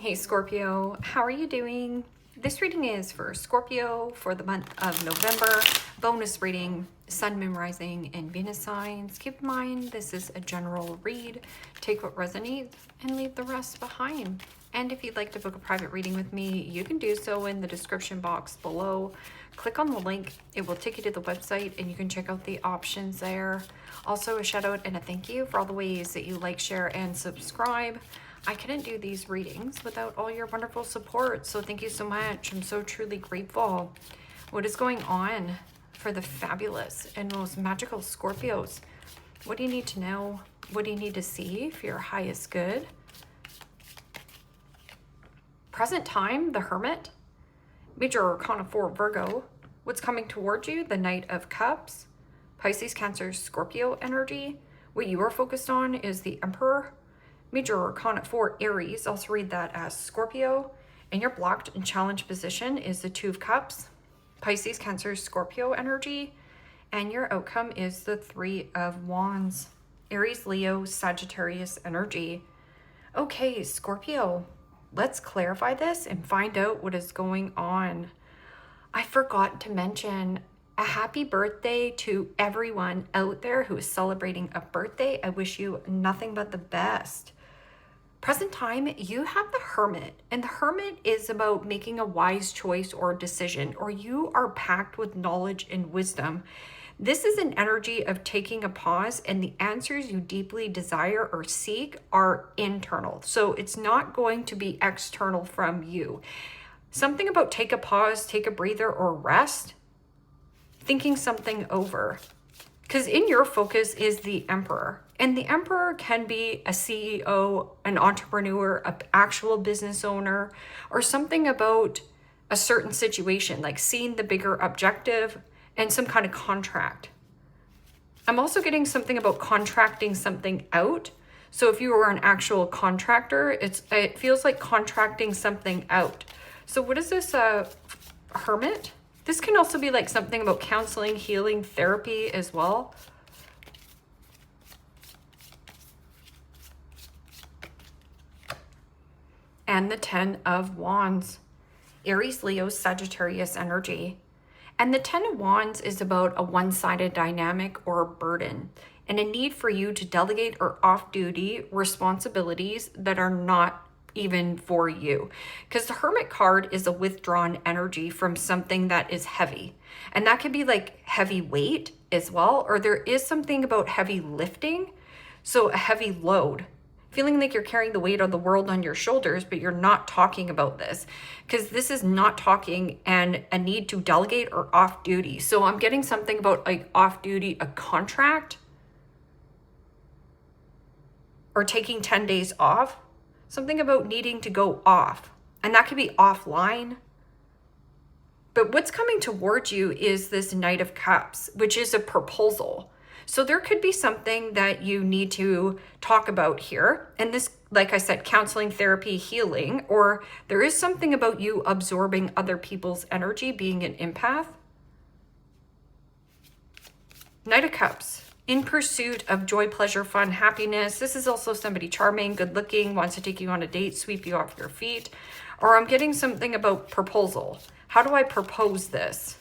Hey Scorpio, how are you doing? This reading is for Scorpio for the month of November. Bonus reading, Sun, Moon, Rising, and Venus signs. Keep in mind, this is a general read. Take what resonates and leave the rest behind. And if you'd like to book a private reading with me, you can do so in the description box below. Click on the link. It will take you to the website and you can check out the options there. Also, a shout out and a thank you for all the ways that you like, share, and subscribe. I couldn't do these readings without all your wonderful support, so thank you so much. I'm so truly grateful. What is going on for the fabulous and most magical Scorpios? What do you need to know? What do you need to see for your highest good? Present time, the Hermit. Major Arcana 4, Virgo. What's coming towards you? The Knight of Cups. Pisces, Cancer, Scorpio energy. What you are focused on is the Emperor. Major Arcana 4, Aries. Also read that as Scorpio. And your blocked and challenged position is the Two of Cups. Pisces, Cancer, Scorpio energy. And your outcome is the Three of Wands. Aries, Leo, Sagittarius energy. Okay, Scorpio, let's clarify this and find out what is going on. I forgot to mention a happy birthday to everyone out there who is celebrating a birthday. I wish you nothing but the best. Present time, you have the Hermit, and the Hermit is about making a wise choice or decision, or you are packed with knowledge and wisdom. This is an energy of taking a pause, and the answers you deeply desire or seek are internal. So it's not going to be external from you. Something about take a pause, take a breather, or rest, thinking something over. Because in your focus is the Emperor. And the Emperor can be a CEO, an entrepreneur, an actual business owner, or something about a certain situation, like seeing the bigger objective and some kind of contract. I'm also getting something about contracting something out. So if you are an actual contractor, it feels like contracting something out. So what is this Hermit? This can also be like something about counseling, healing, therapy as well. And the Ten of Wands. Aries, Leo, Sagittarius energy. And the Ten of Wands is about a one-sided dynamic or a burden and a need for you to delegate or off-duty responsibilities that are not even for you. Because the Hermit card is a withdrawn energy from something that is heavy. And that could be like heavy weight as well, or there is something about heavy lifting. So a heavy load. Feeling like you're carrying the weight of the world on your shoulders, but you're not talking about this. Because this is not talking and a need to delegate or off duty. So I'm getting something about like off duty, a contract, or taking 10 days off. Something about needing to go off. And that could be offline. But what's coming towards you is this Knight of Cups, which is a proposal. So there could be something that you need to talk about here. And this, like I said, counseling, therapy, healing, or there is something about you absorbing other people's energy, being an empath. Knight of Cups, in pursuit of joy, pleasure, fun, happiness. This is also somebody charming, good looking, wants to take you on a date, sweep you off your feet. Or I'm getting something about proposal. How do I propose this?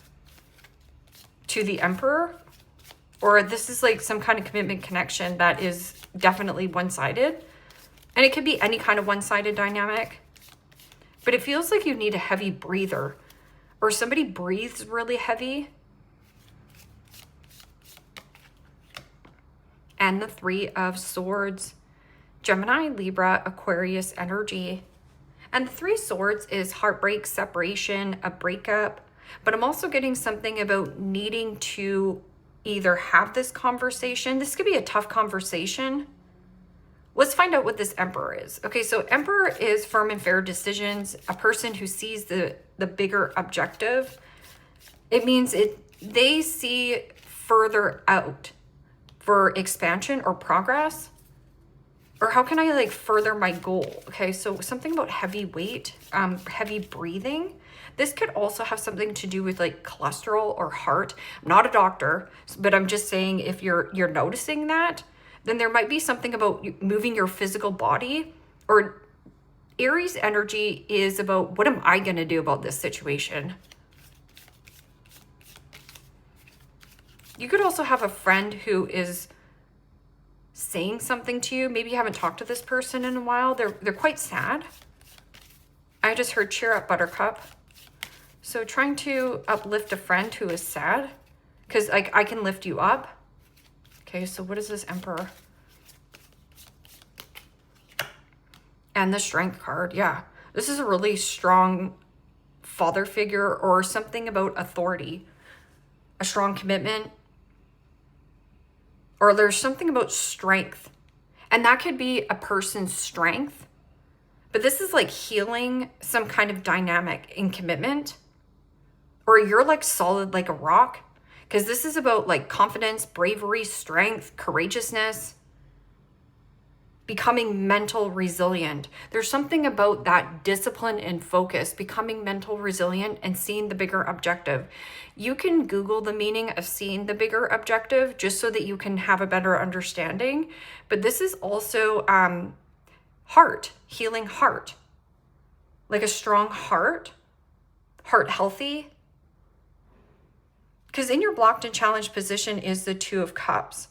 To the Emperor? Or this is like some kind of commitment connection that is definitely one-sided. And it could be any kind of one-sided dynamic. But it feels like you need a heavy breather. Or somebody breathes really heavy. And the Three of Swords. Gemini, Libra, Aquarius energy. And the Three of Swords is heartbreak, separation, a breakup. But I'm also getting something about needing to either have this conversation. This could be a tough conversation. Let's find out what this Emperor is. Okay, so Emperor is firm and fair decisions, a person who sees the bigger objective. It means they see further out for expansion or progress. Or how can I like further my goal? Okay, so something about heavy weight, heavy breathing. This could also have something to do with like cholesterol or heart. I'm not a doctor, but I'm just saying if you're noticing that, then there might be something about moving your physical body or Aries energy is about, what am I going to do about this situation? You could also have a friend who is saying something to you. Maybe you haven't talked to this person in a while. They're quite sad. I just heard cheer up, Buttercup. So trying to uplift a friend who is sad, because like I can lift you up. Okay, so what is this Emperor? And the Strength card. Yeah, this is a really strong father figure or something about authority, a strong commitment, or there's something about strength. And that could be a person's strength, but this is like healing some kind of dynamic in commitment, or you're like solid like a rock, because this is about like confidence, bravery, strength, courageousness, becoming mental resilient. There's something about that discipline and focus, becoming mental resilient and seeing the bigger objective. You can Google the meaning of seeing the bigger objective just so that you can have a better understanding. But this is also heart, healing heart, like a strong heart healthy. Because in your blocked and challenged position is the Two of Cups.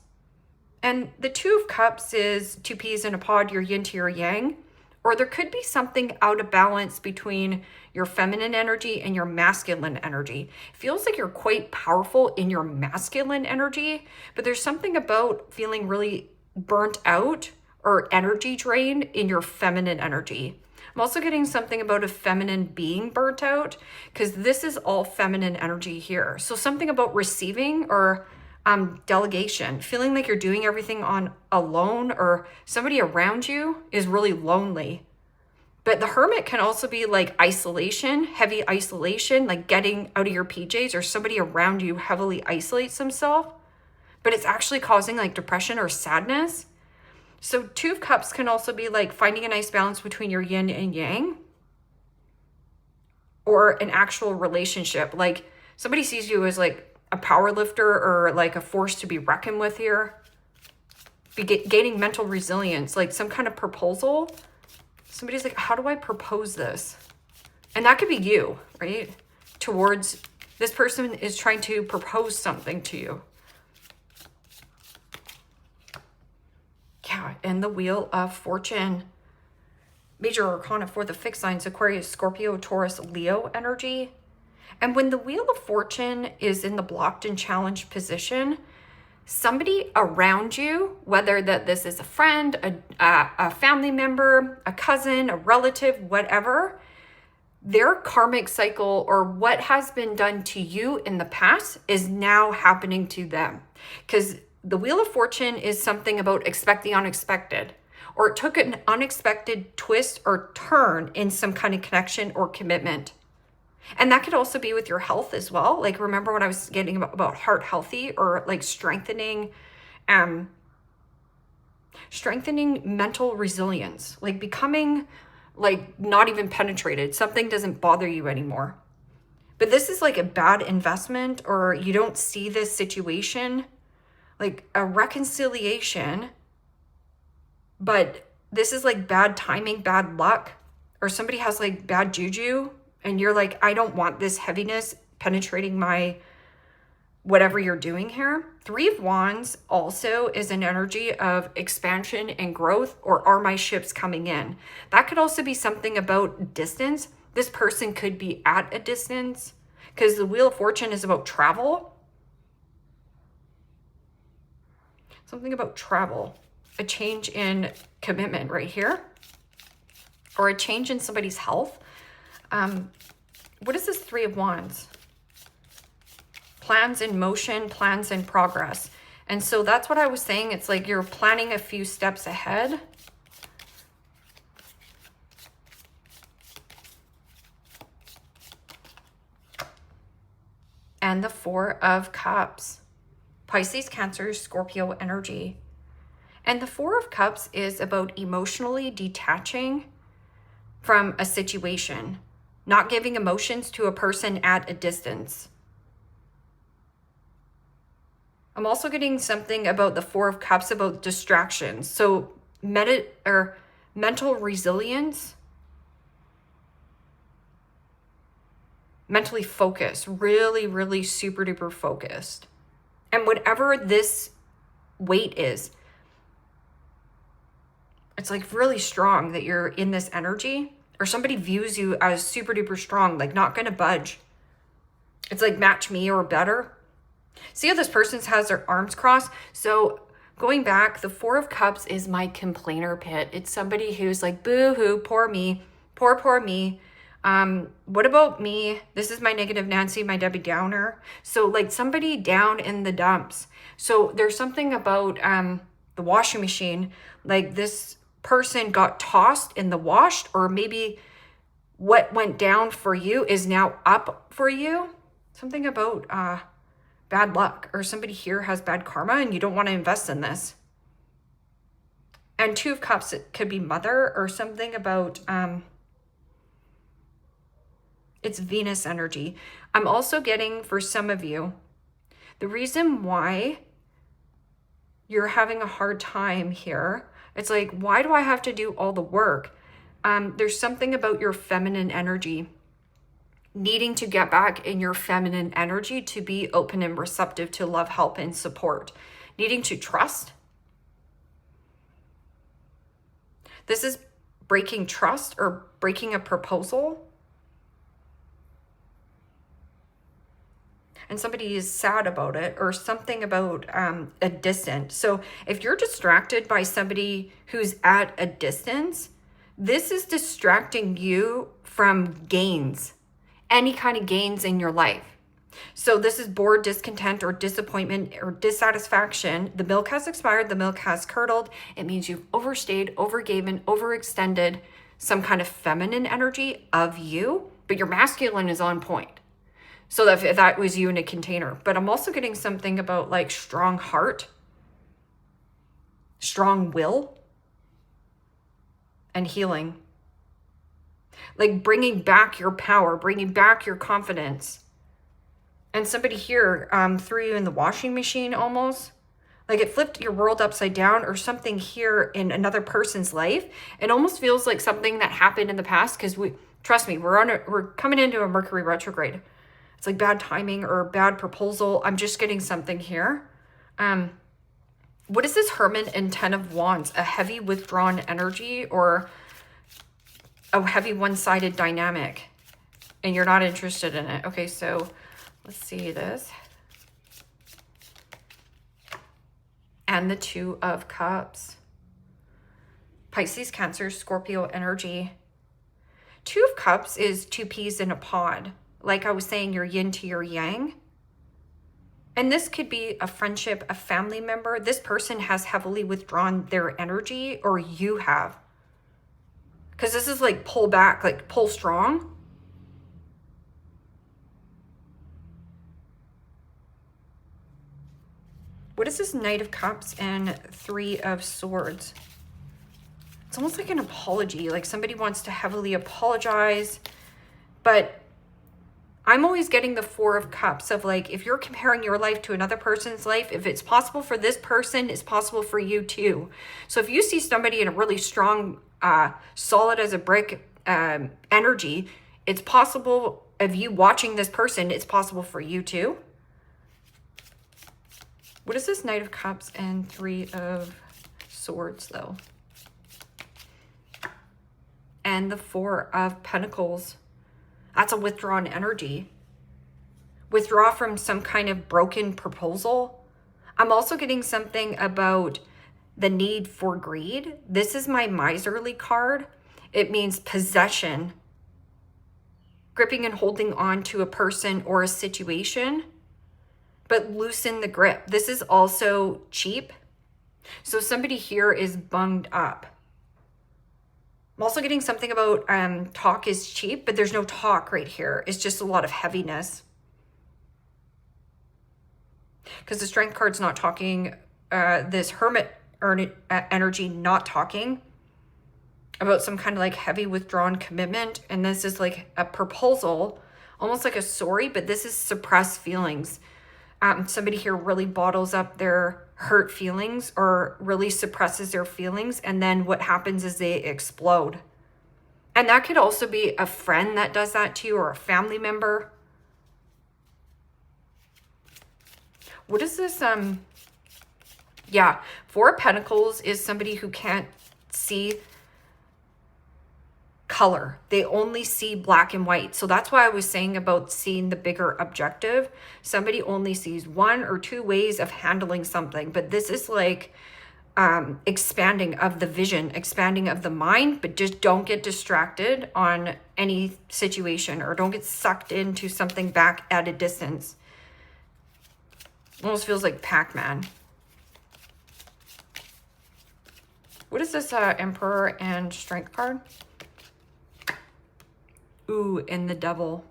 And the Two of Cups is two peas in a pod, your yin to your yang. Or there could be something out of balance between your feminine energy and your masculine energy. It feels like you're quite powerful in your masculine energy, but there's something about feeling really burnt out or energy drained in your feminine energy. I'm also getting something about a feminine being burnt out, because this is all feminine energy here. So something about receiving or delegation, feeling like you're doing everything on alone, or somebody around you is really lonely. But the Hermit can also be like isolation, heavy isolation, like getting out of your PJs, or somebody around you heavily isolates themselves, but it's actually causing like depression or sadness. So Two of Cups can also be like finding a nice balance between your yin and yang, or an actual relationship. Like somebody sees you as like a power lifter or like a force to be reckoned with here. Gaining mental resilience, like some kind of proposal. Somebody's like, how do I propose this? And that could be you, right? Towards this person is trying to propose something to you. Yeah, and the Wheel of Fortune. Major Arcana for the fixed signs, Aquarius, Scorpio, Taurus, Leo energy. And when the Wheel of Fortune is in the blocked and challenged position, somebody around you, whether that this is a friend, a family member, a cousin, a relative, whatever, their karmic cycle or what has been done to you in the past is now happening to them. Because the Wheel of Fortune is something about expect the unexpected, or it took an unexpected twist or turn in some kind of connection or commitment. And that could also be with your health as well. Like, remember when I was getting about heart healthy, or like strengthening mental resilience, like becoming like not even penetrated. Something doesn't bother you anymore. But this is like a bad investment, or you don't see this situation, like a reconciliation, but this is like bad timing, bad luck, or somebody has like bad juju. And you're like, I don't want this heaviness penetrating my whatever you're doing here. Three of Wands also is an energy of expansion and growth, or are my ships coming in? That could also be something about distance. This person could be at a distance, because the Wheel of Fortune is about travel. Something about travel, a change in commitment right here, or a change in somebody's health. What is this Three of Wands? Plans in motion, plans in progress. And so that's what I was saying. It's like you're planning a few steps ahead. And the Four of Cups. Pisces, Cancer, Scorpio energy. And the Four of Cups is about emotionally detaching from a situation, not giving emotions to a person at a distance. I'm also getting something about the Four of Cups about distractions. So mental resilience mentally focused, really, really super duper focused. And whatever this weight is, it's like really strong that you're in this energy, or somebody views you as super duper strong, like not gonna budge. It's like match me or better. See how this person has their arms crossed? So going back, the Four of Cups is my complainer pit. It's somebody who's like, boo-hoo, poor me, poor me. What about me? This is my negative Nancy, my Debbie Downer. So like somebody down in the dumps. So there's something about the washing machine, like this person got tossed in the wash, or maybe what went down for you is now up for you. Something about bad luck, or somebody here has bad karma and you don't want to invest in this. And Two of Cups, it could be mother, or something about it's Venus energy. I'm also getting, for some of you, the reason why you're having a hard time here, it's like, why do I have to do all the work? There's something about your feminine energy, needing to get back in your feminine energy to be open and receptive to love, help, and support, needing to trust. This is breaking trust or breaking a proposal. And somebody is sad about it, or something about a distance. So if you're distracted by somebody who's at a distance, this is distracting you from gains, any kind of gains in your life. So this is bored, discontent, or disappointment, or dissatisfaction. The milk has expired, the milk has curdled. It means you've overstayed, overgiven, overextended some kind of feminine energy of you, but your masculine is on point. So that was you in a container. But I'm also getting something about like strong heart, strong will, and healing. Like bringing back your power, bringing back your confidence. And somebody here threw you in the washing machine almost. Like it flipped your world upside down, or something here in another person's life. It almost feels like something that happened in the past, because trust me, we're coming into a Mercury retrograde. It's like bad timing or bad proposal. I'm just getting something here. What is this Hermit and Ten of Wands? A heavy withdrawn energy, or a heavy one-sided dynamic, and you're not interested in it. Okay, so let's see this. And the Two of Cups. Pisces, Cancer, Scorpio energy. Two of Cups is two peas in a pod. Like I was saying, your yin to your yang. And this could be a friendship, a family member. This person has heavily withdrawn their energy, or you have. Because this is like pull back, like pull strong. What is this Knight of Cups and Three of Swords? It's almost like an apology. Like somebody wants to heavily apologize, but I'm always getting the Four of Cups of like, if you're comparing your life to another person's life, if it's possible for this person, it's possible for you too. So if you see somebody in a really strong, solid as a brick energy, it's possible of you watching this person, it's possible for you too. What is this Knight of Cups and Three of Swords though? And the Four of Pentacles. That's a withdrawn energy. Withdraw from some kind of broken proposal. I'm also getting something about the need for greed. This is my miserly card. It means possession. Gripping and holding on to a person or a situation, but loosen the grip. This is also cheap. So somebody here is bunged up. I'm also getting something about talk is cheap, but there's no talk right here. It's just a lot of heaviness. Because the Strength card's not talking, this Hermit energy not talking about some kind of like heavy withdrawn commitment. And this is like a proposal, almost like a sorry, but this is suppressed feelings. Somebody here really bottles up their hurt feelings, or really suppresses their feelings, and then what happens is they explode. And that could also be a friend that does that to you, or a family member. What is this? Yeah, Four of Pentacles is somebody who can't see color. They only see black and white. So that's why I was saying about seeing the bigger objective. Somebody only sees one or two ways of handling something, but this is like expanding of the vision, expanding of the mind, but just don't get distracted on any situation or don't get sucked into something back at a distance. Almost feels like Pac-Man. What is this Emperor and Strength card? Ooh, and the Devil.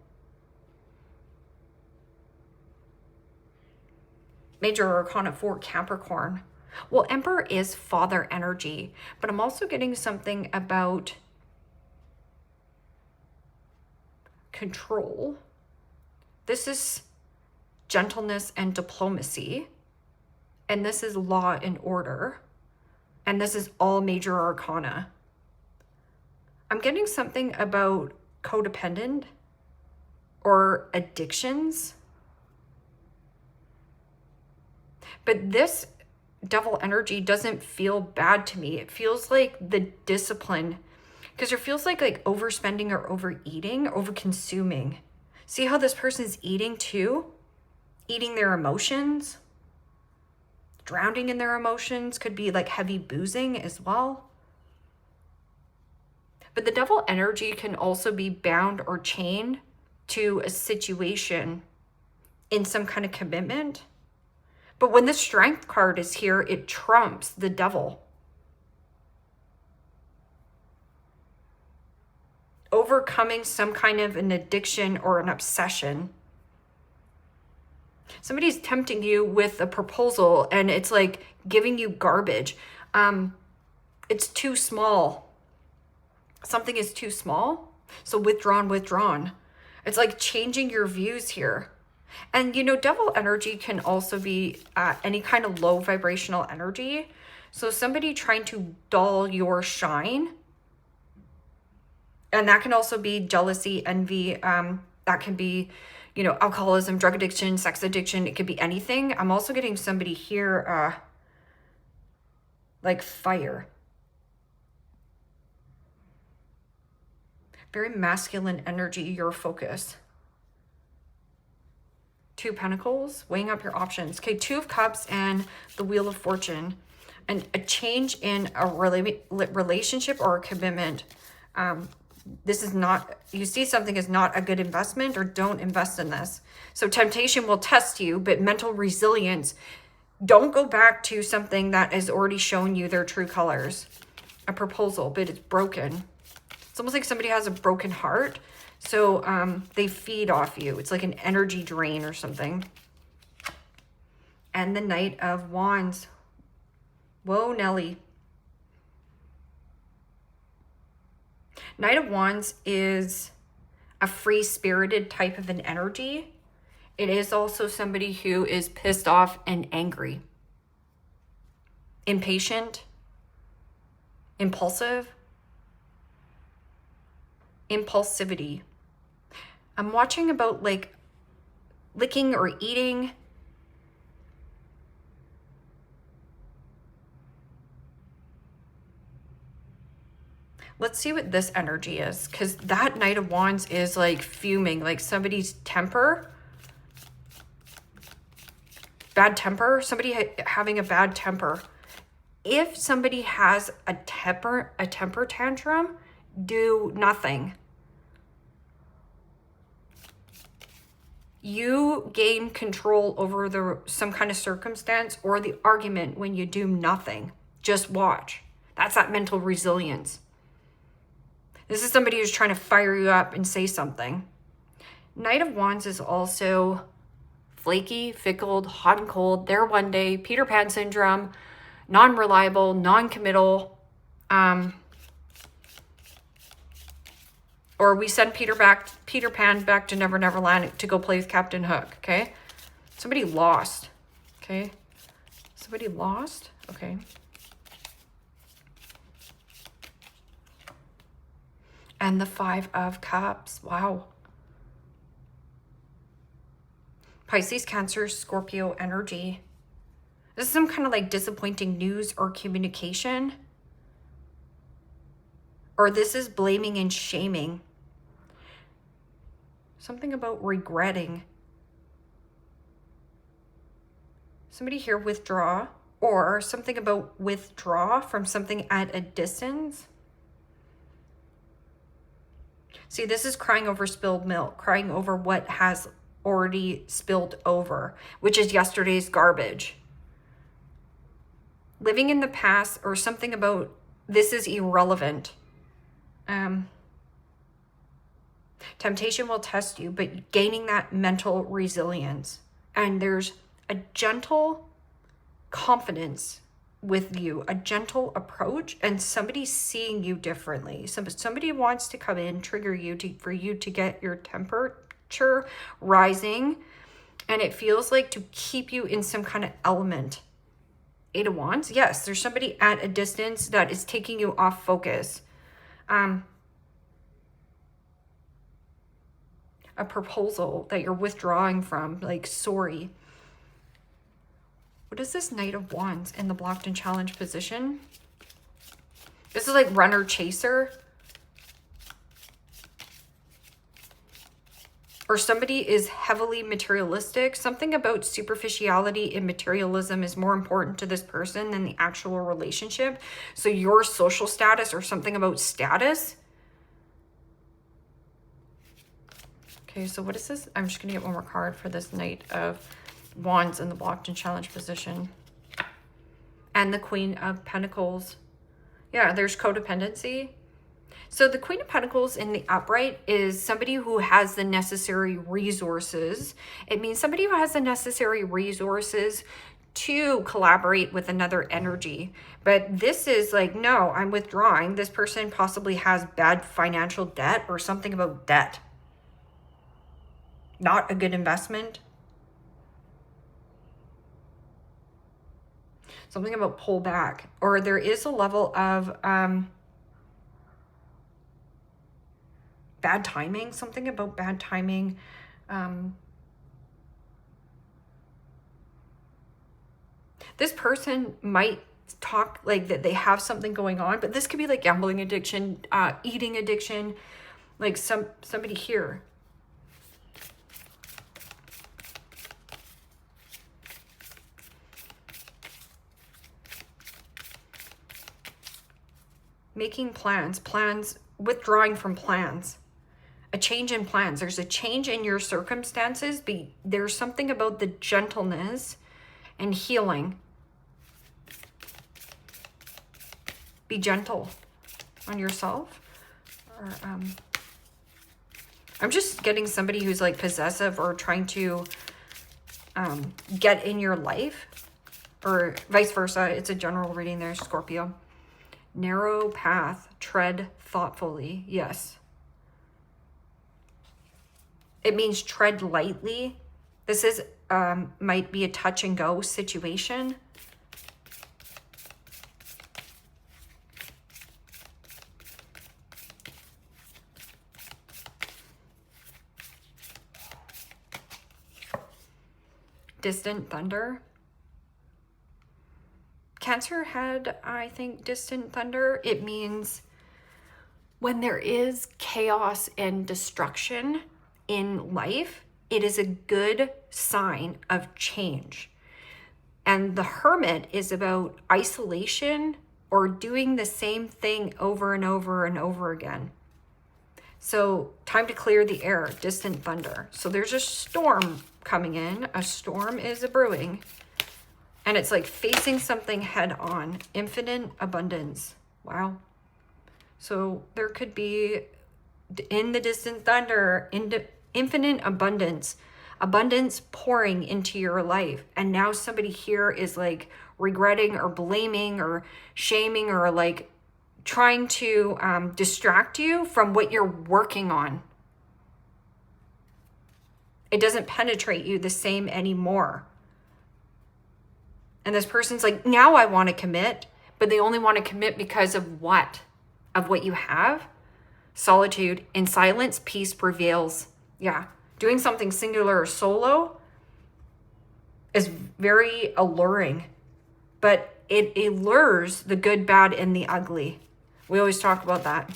Major Arcana 4, Capricorn. Well, Emperor is father energy, but I'm also getting something about control. This is gentleness and diplomacy. And this is law and order. And this is all major arcana. I'm getting something about codependent or addictions. But this Devil energy doesn't feel bad to me. It feels like the discipline, because it feels like overspending or overeating, over-consuming. See how this person's eating too? Eating their emotions, drowning in their emotions, could be like heavy boozing as well. But the Devil energy can also be bound or chained to a situation in some kind of commitment. But when the Strength card is here, it trumps the Devil. Overcoming some kind of an addiction or an obsession. Somebody's tempting you with a proposal and it's like giving you garbage. It's too small. Something is too small. So withdrawn. It's like changing your views here. And you know, Devil energy can also be any kind of low vibrational energy. So somebody trying to dull your shine. And that can also be jealousy, envy. That can be, you know, alcoholism, drug addiction, sex addiction. It could be anything. I'm also getting somebody here like fire. Very masculine energy, your focus. Two Pentacles, weighing up your options. Okay, Two of Cups and the Wheel of Fortune. And a change in a relationship or a commitment. This is not, you see something is not a good investment or don't invest in this. So temptation will test you, but mental resilience, don't go back to something that has already shown you their true colors. A proposal, but it's broken. It's almost like somebody has a broken heart. So they feed off you. It's like an energy drain or something. And the Knight of Wands. Whoa, Nelly. Knight of Wands is a free-spirited type of an energy. It is also somebody who is pissed off and angry. Impatient. Impulsive. Impulsivity. I'm watching about like licking or eating. Let's see what this energy is, because that Knight of Wands is like fuming, like somebody's temper. Bad temper, somebody having a bad temper. If somebody has a temper tantrum, do nothing. You gain control over some kind of circumstance or the argument when you do nothing. Just watch. That's that mental resilience. This is somebody who's trying to fire you up and say something. Knight of Wands is also flaky, fickle, hot and cold. There one day, Peter Pan syndrome, non-reliable, non-committal. Or we send Peter Pan back to Never Never Land to go play with Captain Hook, okay? Somebody lost, okay? Somebody lost, okay. And the Five of Cups, wow. Pisces, Cancer, Scorpio energy. This is some kind of like disappointing news or communication. Or this is blaming and shaming. Something about regretting. Somebody here withdraw, or something about withdraw from something at a distance. See, this is crying over spilled milk, crying over what has already spilled over, which is yesterday's garbage. Living in the past, or something about this is irrelevant. Temptation will test you, but gaining that mental resilience. And there's a gentle confidence with you, a gentle approach, and somebody seeing you differently. Somebody wants to come in, trigger you for you to get your temperature rising, and it feels like to keep you in some kind of element. Eight of Wands, yes, there's somebody at a distance that is taking you off focus. A proposal that you're withdrawing from, like, sorry. What is this Knight of Wands in the blocked and challenged position? This is like runner chaser. Or somebody is heavily materialistic. Something about superficiality and materialism is more important to this person than the actual relationship. So your social status, or something about status. Okay, so what is this? I'm just going to get one more card for this Knight of Wands in the blocked and challenged position. And the Queen of Pentacles. Yeah, there's codependency. So the Queen of Pentacles in the upright is somebody who has the necessary resources. It means somebody who has the necessary resources to collaborate with another energy. But this is like, no, I'm withdrawing. This person possibly has bad financial debt, or something about debt. Not a good investment. Something about pull back. Or there is a level of bad timing. Something about bad timing. This person might talk like that they have something going on, but this could be like gambling addiction, eating addiction, like somebody here. Making plans, withdrawing from plans, a change in plans. There's a change in your circumstances, but there's something about the gentleness and healing. Be gentle on yourself. Or, I'm just getting somebody who's like possessive or trying to get in your life, or vice versa. It's a general reading there, Scorpio. Narrow path, tread thoughtfully. Yes. It means tread lightly. This is might be a touch and go situation. Distant thunder. Cancer had, I think, distant thunder. It means when there is chaos and destruction in life, it is a good sign of change. And the Hermit is about isolation or doing the same thing over and over and over again. So time to clear the air, distant thunder. So there's a storm coming in. A storm is a brewing. And it's like facing something head on. Infinite abundance. Wow. So there could be, in the distant thunder, infinite abundance. Abundance pouring into your life. And now somebody here is like regretting or blaming or shaming or like trying to distract you from what you're working on. It doesn't penetrate you the same anymore. And this person's like, now I want to commit, but they only want to commit because of what? Of what you have? Solitude. In silence, peace prevails. Yeah. Doing something singular or solo is very alluring, but it allures the good, bad, and the ugly. We always talk about that.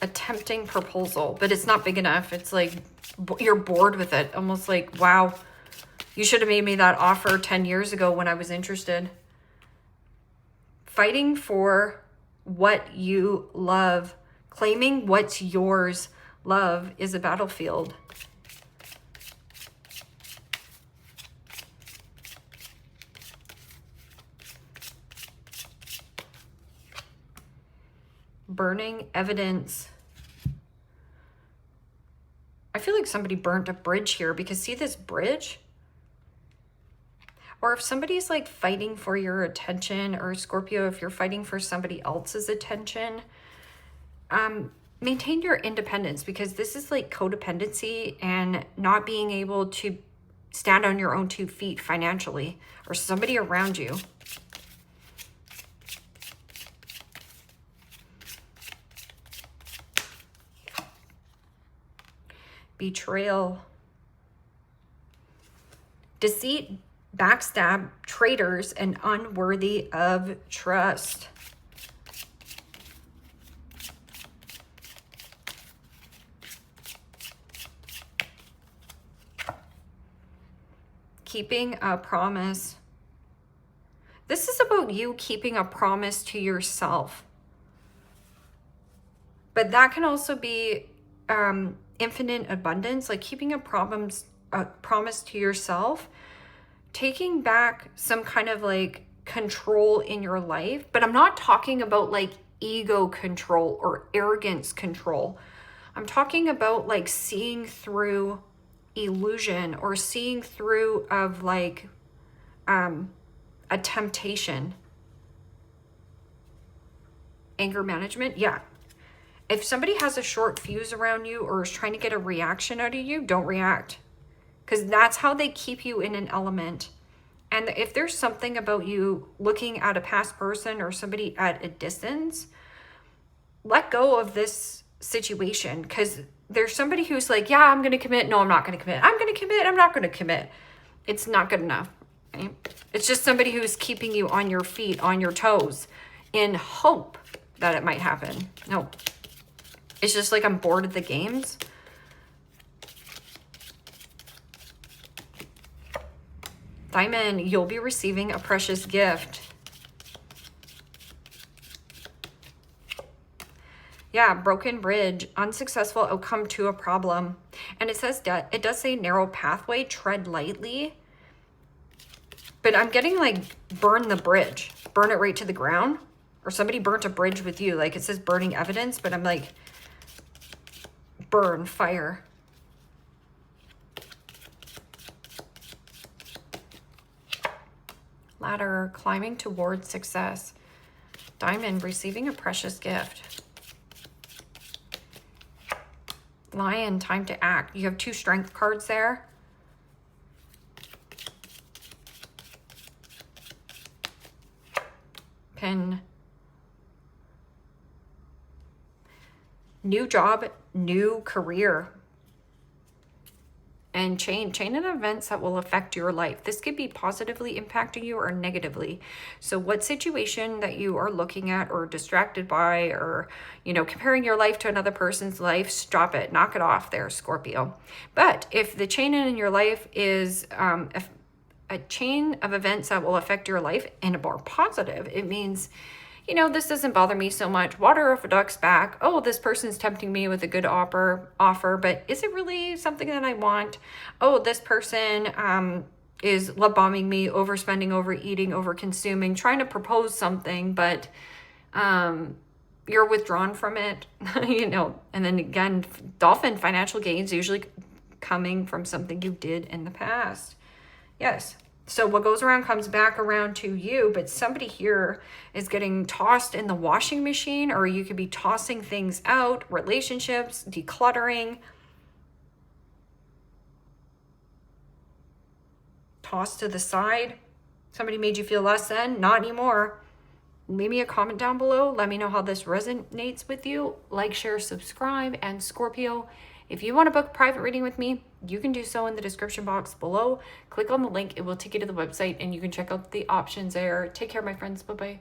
A tempting proposal, but it's not big enough. It's like you're bored with it. Almost like, wow, you should have made me that offer 10 years ago when I was interested. Fighting for what you love, claiming what's yours. Love is a battlefield. Burning evidence. I feel like somebody burnt a bridge here, because see this bridge? Or if somebody's like fighting for your attention, or Scorpio, if you're fighting for somebody else's attention, maintain your independence, because this is like codependency and not being able to stand on your own 2 feet financially, or somebody around you. Betrayal. Deceit, backstab, traitors, and unworthy of trust. Keeping a promise. This is about you keeping a promise to yourself. But that can also be infinite abundance, like keeping a promise to yourself, taking back some kind of like control in your life. But I'm not talking about like ego control or arrogance control. I'm talking about like seeing through illusion, or seeing through of like a temptation. Anger management. Yeah. If somebody has a short fuse around you or is trying to get a reaction out of you, don't react. Because that's how they keep you in an element. And if there's something about you looking at a past person or somebody at a distance, let go of this situation. Because there's somebody who's like, yeah, I'm going to commit. No, I'm not going to commit. I'm going to commit. I'm not going to commit. It's not good enough. Okay? It's just somebody who's keeping you on your feet, on your toes, in hope that it might happen. No. It's just like, I'm bored of the games. Diamond, you'll be receiving a precious gift. Yeah, broken bridge, unsuccessful outcome to a problem. And it says, it does say narrow pathway, tread lightly. But I'm getting like, burn the bridge, burn it right to the ground. Or somebody burnt a bridge with you. Like it says burning evidence, but I'm like, burn, fire. Ladder, climbing towards success. Diamond, receiving a precious gift. Lion, time to act. You have 2 strength cards there. Pin. New job, new career. And chain of events that will affect your life. This could be positively impacting you or negatively. So what situation that you are looking at or distracted by, or, you know, comparing your life to another person's life, stop it, knock it off there, Scorpio. But if the chain in your life is a chain of events that will affect your life in a more positive, it means, you know, this doesn't bother me so much. Water off a duck's back. Oh, this person's tempting me with a good offer, but is it really something that I want? Oh, this person is love bombing me, overspending, overeating, overconsuming, trying to propose something, but you're withdrawn from it, you know. And then again, dolphin, financial gains usually coming from something you did in the past. Yes. So what goes around comes back around to you, but somebody here is getting tossed in the washing machine, or you could be tossing things out, relationships, decluttering. Tossed to the side. Somebody made you feel less than, not anymore. Leave me a comment down below. Let me know how this resonates with you. Like, share, subscribe, and Scorpio, If you want to book a private reading with me, you can do so in the description box below. Click on the link. It will take you to the website and you can check out the options there. Take care, my friends. Bye-bye.